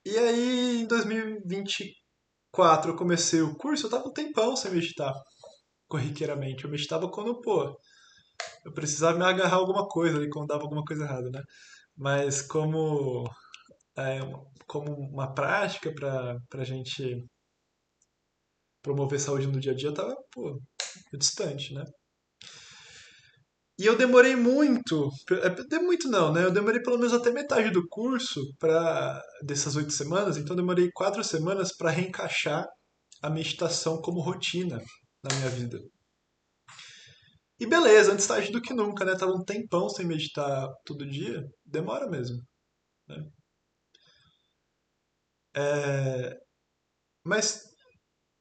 E aí em 2024 eu comecei o curso, eu tava um tempão sem meditar corriqueiramente. Eu meditava quando, pô, eu precisava me agarrar a alguma coisa ali, quando dava alguma coisa errada, né? Mas como uma prática para a gente promover saúde no dia a dia, eu tava, pô, distante, né? E eu demorei muito, muito não, né? Eu demorei pelo menos até metade do curso para dessas 8 semanas, então eu demorei 4 semanas para reencaixar a meditação como rotina na minha vida. E beleza, antes tarde do que nunca, né? Tava um tempão sem meditar todo dia, demora mesmo, né? Mas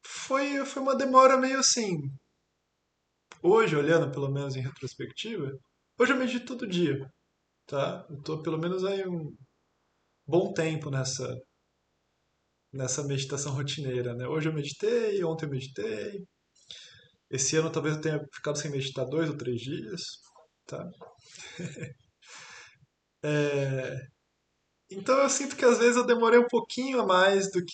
foi uma demora meio assim. Hoje, olhando pelo menos em retrospectiva, hoje eu medito todo dia, tá? Eu tô pelo menos aí um bom tempo nessa meditação rotineira, né? Hoje eu meditei, ontem eu meditei. Esse ano talvez eu tenha ficado sem meditar 2 ou 3 dias, tá? Então eu sinto que às vezes eu demorei um pouquinho a mais do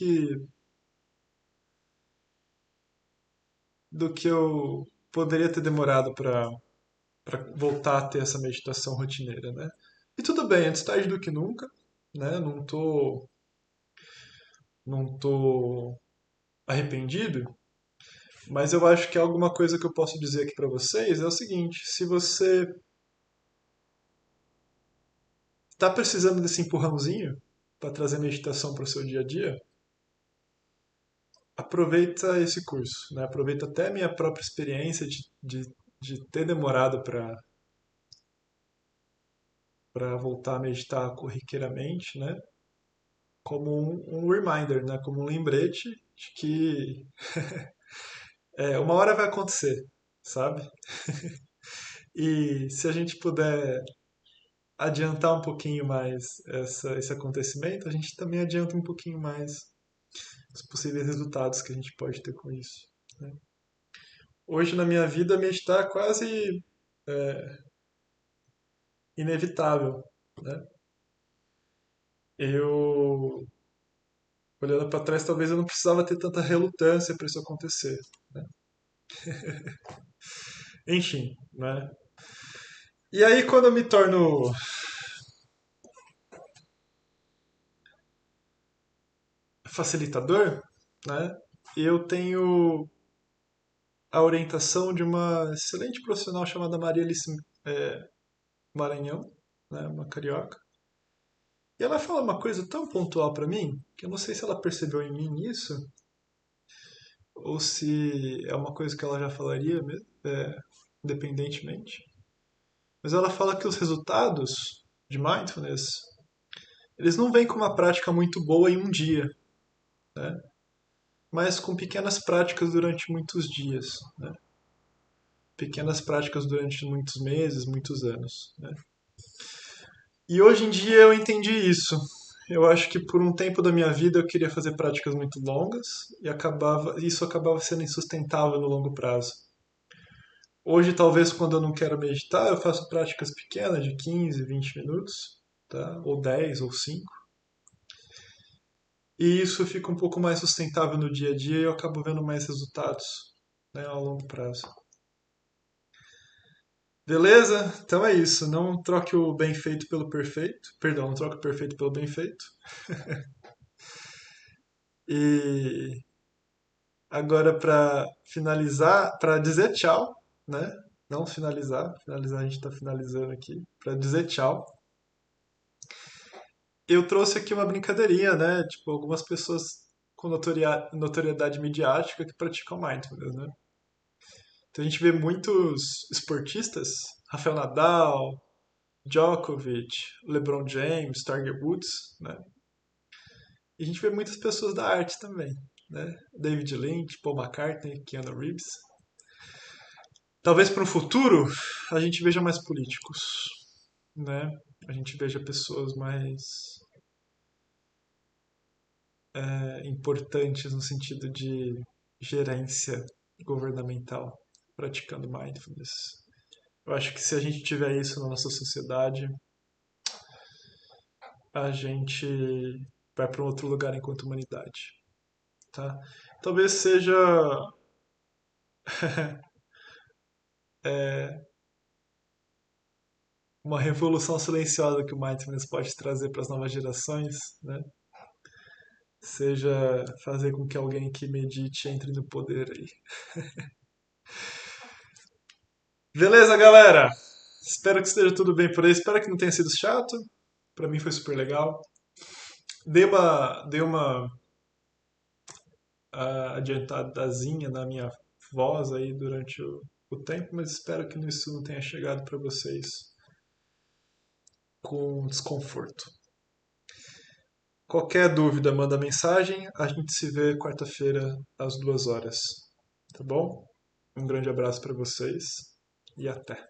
que eu poderia ter demorado para voltar a ter essa meditação rotineira, né? E tudo bem, antes tarde do que nunca, né? Não tô arrependido, mas eu acho que alguma coisa que eu posso dizer aqui para vocês é o seguinte: se você está precisando desse empurrãozinho para trazer meditação para o seu dia a dia, aproveita esse curso, né? Aproveita até a minha própria experiência de ter demorado para voltar a meditar corriqueiramente, né? Como um reminder, né? Como um lembrete de que uma hora vai acontecer, sabe? E se a gente puder adiantar um pouquinho mais esse acontecimento, a gente também adianta um pouquinho mais os possíveis resultados que a gente pode ter com isso, né? Hoje na minha vida meditar é quase inevitável, né? Eu, olhando para trás, talvez eu não precisava ter tanta relutância para isso acontecer, né? Enfim, né? E aí quando eu me torno facilitador, né? Eu tenho a orientação de uma excelente profissional chamada Maria Alice Maranhão, né? Uma carioca. E ela fala uma coisa tão pontual para mim, que eu não sei se ela percebeu em mim isso, ou se é uma coisa que ela já falaria mesmo, independentemente. Mas ela fala que os resultados de mindfulness, eles não vêm com uma prática muito boa em um dia, né? Mas com pequenas práticas durante muitos dias, né? Pequenas práticas durante muitos meses, muitos anos, né? E hoje em dia eu entendi isso. Eu acho que por um tempo da minha vida eu queria fazer práticas muito longas e isso acabava sendo insustentável no longo prazo. Hoje, talvez, quando eu não quero meditar, eu faço práticas pequenas de 15, 20 minutos, tá? Ou 10 ou 5. E isso fica um pouco mais sustentável no dia a dia e eu acabo vendo mais resultados, né, ao longo prazo. Beleza? Então é isso. Não troque o bem feito pelo perfeito. Perdão, não troque o perfeito pelo bem feito. E agora, para finalizar, para dizer tchau, né? Não finalizar, finalizar a gente está finalizando aqui. Para dizer tchau, eu trouxe aqui uma brincadeirinha, né? Tipo, algumas pessoas com notoriedade midiática que praticam mindfulness, né? Então a gente vê muitos esportistas, Rafael Nadal, Djokovic, LeBron James, Tiger Woods, né? E a gente vê muitas pessoas da arte também, né? David Lynch, Paul McCartney, Keanu Reeves. Talvez para o futuro a gente veja mais políticos, né? A gente veja pessoas mais importantes no sentido de gerência governamental praticando mindfulness. Eu acho que se a gente tiver isso na nossa sociedade, a gente vai para um outro lugar enquanto humanidade, tá? Talvez seja uma revolução silenciosa que o mindfulness pode trazer para as novas gerações, né? Seja fazer com que alguém que medite entre no poder aí. Beleza, galera? Espero que esteja tudo bem por aí. Espero que não tenha sido chato. Para mim foi super legal. Dei uma adiantadazinha na minha voz aí durante o tempo, mas espero que isso não tenha chegado para vocês com desconforto. Qualquer dúvida, manda mensagem. A gente se vê quarta-feira às 2 horas. Tá bom? Um grande abraço para vocês e até.